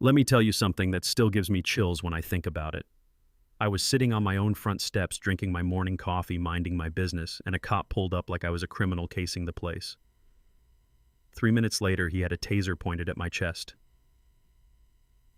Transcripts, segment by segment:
Let me tell you something that still gives me chills when I think about it. I was sitting on my own front steps drinking my morning coffee, minding my business, and a cop pulled up like I was a criminal casing the place. 3 minutes later, he had a taser pointed at my chest.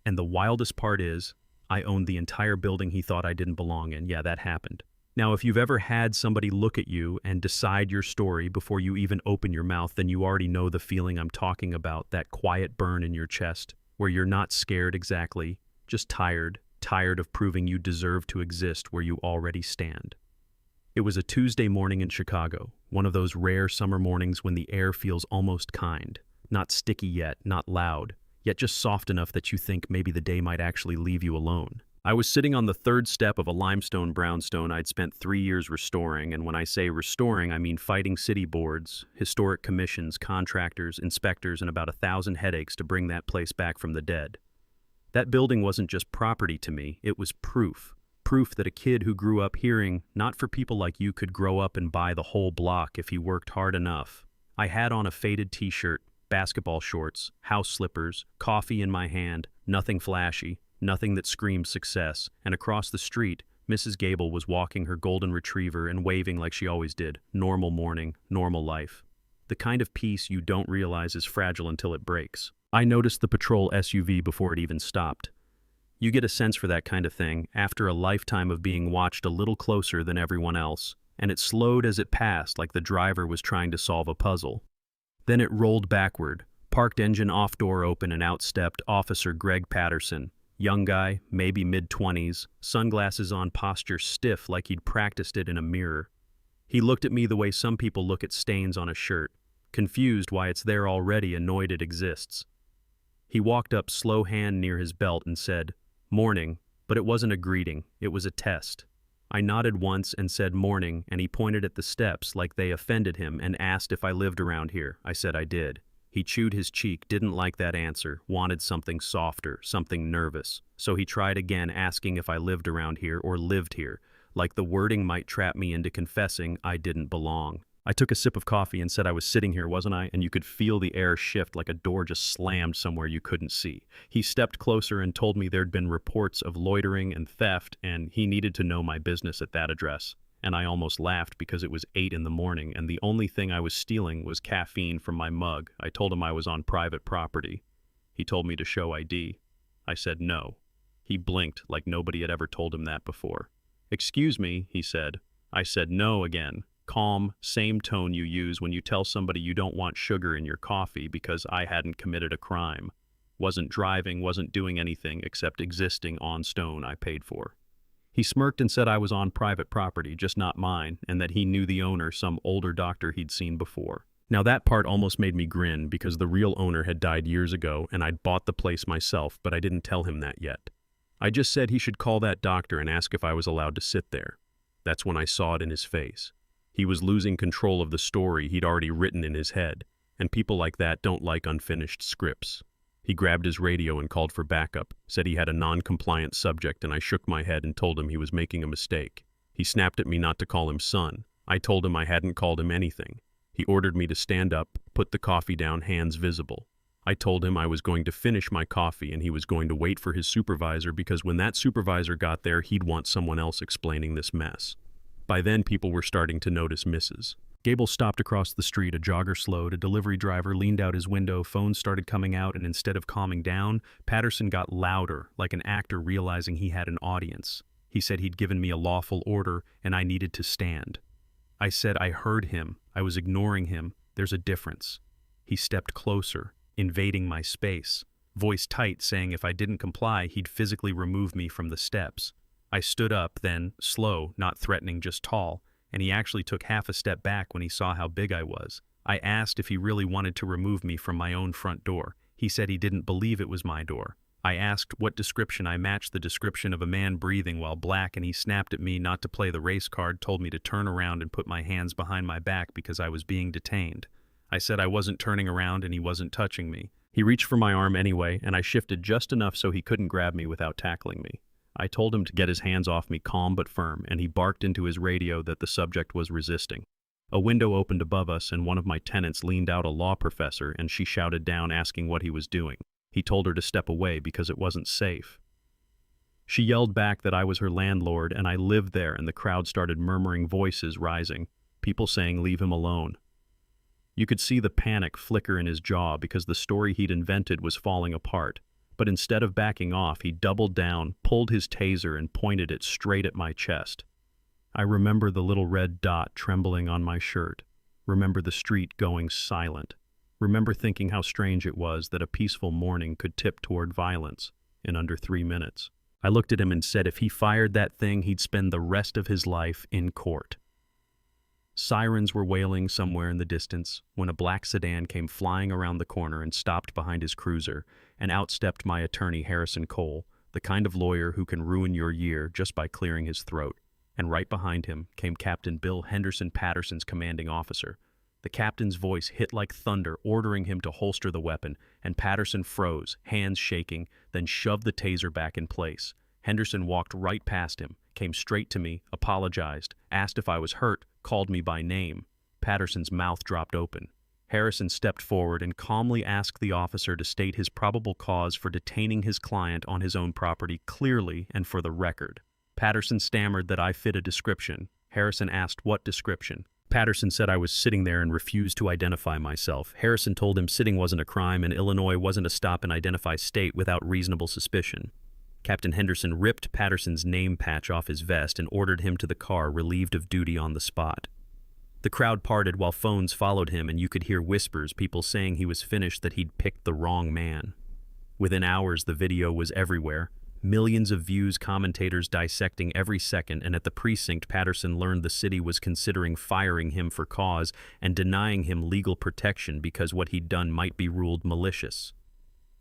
And the wildest part is, I owned the entire building he thought I didn't belong in. Yeah, that happened. Now, if you've ever had somebody look at you and decide your story before you even open your mouth, then you already know the feeling I'm talking about, that quiet burn in your chest, where you're not scared exactly, just tired of proving you deserve to exist where you already stand. It was a Tuesday morning in Chicago, one of those rare summer mornings when the air feels almost kind, not sticky yet, not loud, yet just soft enough that you think maybe the day might actually leave you alone. I was sitting on the third step of a limestone brownstone I'd spent 3 years restoring, and when I say restoring, I mean fighting city boards, historic commissions, contractors, inspectors, and about 1,000 headaches to bring that place back from the dead. That building wasn't just property to me, it was proof. Proof that a kid who grew up hearing, not for people like you, could grow up and buy the whole block if he worked hard enough. I had on a faded t-shirt, basketball shorts, house slippers, coffee in my hand, nothing flashy, nothing that screamed success, and across the street, Mrs. Gable was walking her golden retriever and waving like she always did. Normal morning, normal life. The kind of peace you don't realize is fragile until it breaks. I noticed the patrol SUV before it even stopped. You get a sense for that kind of thing after a lifetime of being watched a little closer than everyone else, and it slowed as it passed like the driver was trying to solve a puzzle. Then it rolled backward, parked engine off, door open, and out stepped Officer Greg Patterson. Young guy, maybe mid-20s, sunglasses on, posture stiff like he'd practiced it in a mirror. He looked at me the way some people look at stains on a shirt, confused why it's there already, annoyed it exists. He walked up, slow hand near his belt, and said, "Morning," but it wasn't a greeting, it was a test. I nodded once and said morning, and he pointed at the steps like they offended him and asked if I lived around here. I said I did. He chewed his cheek, didn't like that answer, wanted something softer, something nervous. So he tried again, asking if I lived around here or lived here, like the wording might trap me into confessing I didn't belong. I took a sip of coffee and said I was sitting here, wasn't I? And you could feel the air shift like a door just slammed somewhere you couldn't see. He stepped closer and told me there'd been reports of loitering and theft, and he needed to know my business at that address. And I almost laughed because it was 8 in the morning and the only thing I was stealing was caffeine from my mug. I told him I was on private property. He told me to show ID. I said no. He blinked like nobody had ever told him that before. "Excuse me," he said. I said no again. Calm, same tone you use when you tell somebody you don't want sugar in your coffee, because I hadn't committed a crime. Wasn't driving, wasn't doing anything except existing on stone I paid for. He smirked and said I was on private property, just not mine, and that he knew the owner, some older doctor he'd seen before. Now that part almost made me grin because the real owner had died years ago and I'd bought the place myself, but I didn't tell him that yet. I just said he should call that doctor and ask if I was allowed to sit there. That's when I saw it in his face. He was losing control of the story he'd already written in his head, and people like that don't like unfinished scripts. He grabbed his radio and called for backup, said he had a non-compliant subject, and I shook my head and told him he was making a mistake. He snapped at me not to call him son. I told him I hadn't called him anything. He ordered me to stand up, put the coffee down, hands visible. I told him I was going to finish my coffee and he was going to wait for his supervisor, because when that supervisor got there, he'd want someone else explaining this mess. By then, people were starting to notice Mrs. Gable stopped across the street, a jogger slowed, a delivery driver leaned out his window, phones started coming out, and instead of calming down, Patterson got louder, like an actor realizing he had an audience. He said he'd given me a lawful order and I needed to stand. I said I heard him, I was ignoring him, there's a difference. He stepped closer, invading my space, voice tight, saying if I didn't comply, he'd physically remove me from the steps. I stood up, then, slow, not threatening, just tall, and he actually took half a step back when he saw how big I was. I asked if he really wanted to remove me from my own front door. He said he didn't believe it was my door. I asked what description I matched, the description of a man breathing while black, and he snapped at me not to play the race card, told me to turn around and put my hands behind my back because I was being detained. I said I wasn't turning around and he wasn't touching me. He reached for my arm anyway, and I shifted just enough so he couldn't grab me without tackling me. I told him to get his hands off me, calm but firm, and he barked into his radio that the subject was resisting. A window opened above us, and one of my tenants leaned out, a law professor, and she shouted down asking what he was doing. He told her to step away because it wasn't safe. She yelled back that I was her landlord and I lived there, and the crowd started murmuring, voices rising, people saying leave him alone. You could see the panic flicker in his jaw because the story he'd invented was falling apart. But instead of backing off, he doubled down, pulled his taser, and pointed it straight at my chest. I remember the little red dot trembling on my shirt. Remember the street going silent. Remember thinking how strange it was that a peaceful morning could tip toward violence in under 3 minutes. I looked at him and said if he fired that thing, he'd spend the rest of his life in court. Sirens were wailing somewhere in the distance when a black sedan came flying around the corner and stopped behind his cruiser, and out stepped my attorney, Harrison Cole, the kind of lawyer who can ruin your year just by clearing his throat. And right behind him came Captain Bill Henderson Patterson's commanding officer. The captain's voice hit like thunder, ordering him to holster the weapon, and Patterson froze, hands shaking, then shoved the taser back in place. Henderson walked right past him, came straight to me, apologized, asked if I was hurt, called me by name. Patterson's mouth dropped open. Harrison stepped forward and calmly asked the officer to state his probable cause for detaining his client on his own property clearly and for the record. Patterson stammered that I fit a description. Harrison asked what description. Patterson said I was sitting there and refused to identify myself. Harrison told him sitting wasn't a crime and Illinois wasn't a stop and identify state without reasonable suspicion. Captain Henderson ripped Patterson's name patch off his vest and ordered him to the car, relieved of duty on the spot. The crowd parted while phones followed him, and you could hear whispers, people saying he was finished, that he'd picked the wrong man. Within hours, the video was everywhere. Millions of views, commentators dissecting every second, and at the precinct, Patterson learned the city was considering firing him for cause and denying him legal protection because what he'd done might be ruled malicious.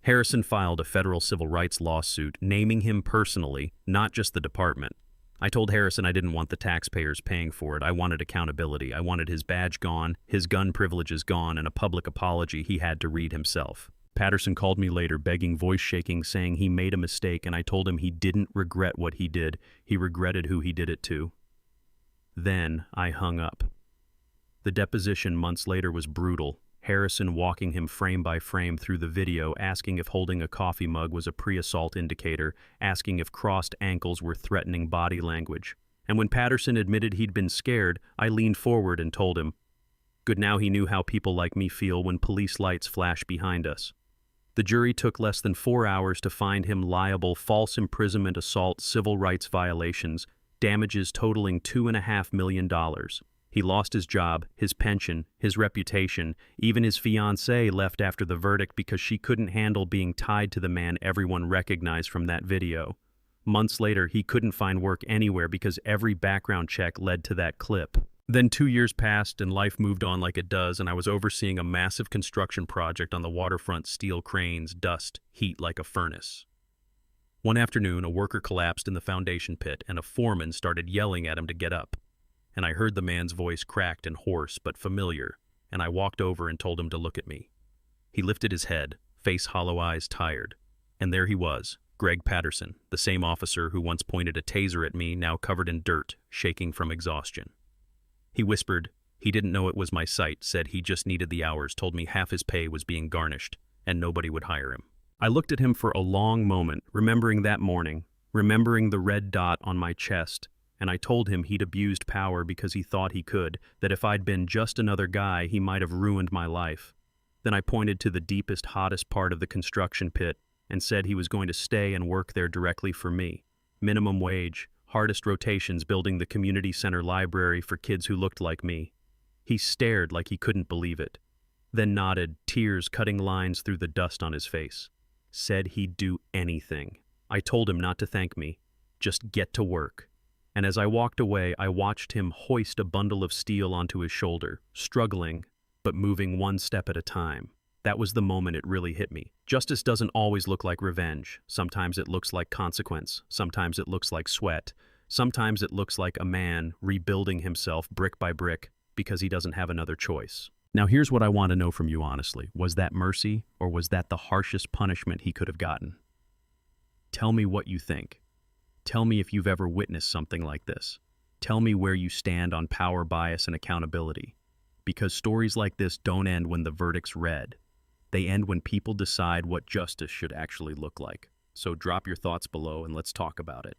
Harrison filed a federal civil rights lawsuit naming him personally, not just the department. I told Harrison I didn't want the taxpayers paying for it. I wanted accountability. I wanted his badge gone, his gun privileges gone, and a public apology he had to read himself. Patterson called me later, begging, voice shaking, saying he made a mistake, and I told him he didn't regret what he did. He regretted who he did it to. Then I hung up. The deposition months later was brutal. Harrison walking him frame by frame through the video, asking if holding a coffee mug was a pre-assault indicator, asking if crossed ankles were threatening body language. And when Patterson admitted he'd been scared, I leaned forward and told him, good, now he knew how people like me feel when police lights flash behind us. The jury took less than 4 hours to find him liable, false imprisonment, assault, civil rights violations, damages totaling $2.5 million. He lost his job, his pension, his reputation. Even his fiancée left after the verdict because she couldn't handle being tied to the man everyone recognized from that video. Months later, he couldn't find work anywhere because every background check led to that clip. Then 2 years passed and life moved on like it does, and I was overseeing a massive construction project on the waterfront, steel cranes, dust, heat like a furnace. One afternoon, a worker collapsed in the foundation pit, and a foreman started yelling at him to get up. And I heard the man's voice, cracked and hoarse but familiar, and I walked over and told him to look at me. He lifted his head, face hollow, eyes tired, and there he was, Greg Patterson, the same officer who once pointed a taser at me, now covered in dirt, shaking from exhaustion. He whispered, he didn't know it was my sight, said he just needed the hours, told me half his pay was being garnished, and nobody would hire him. I looked at him for a long moment, remembering that morning, remembering the red dot on my chest, and I told him he'd abused power because he thought he could, that if I'd been just another guy, he might have ruined my life. Then I pointed to the deepest, hottest part of the construction pit and said he was going to stay and work there directly for me. Minimum wage, hardest rotations, building the community center library for kids who looked like me. He stared like he couldn't believe it, then nodded, tears cutting lines through the dust on his face. Said he'd do anything. I told him not to thank me, just get to work. And as I walked away, I watched him hoist a bundle of steel onto his shoulder, struggling, but moving one step at a time. That was the moment it really hit me. Justice doesn't always look like revenge. Sometimes it looks like consequence. Sometimes it looks like sweat. Sometimes it looks like a man rebuilding himself brick by brick because he doesn't have another choice. Now here's what I want to know from you honestly. Was that mercy, or was that the harshest punishment he could have gotten? Tell me what you think. Tell me if you've ever witnessed something like this. Tell me where you stand on power, bias, and accountability. Because stories like this don't end when the verdict's read. They end when people decide what justice should actually look like. So drop your thoughts below and let's talk about it.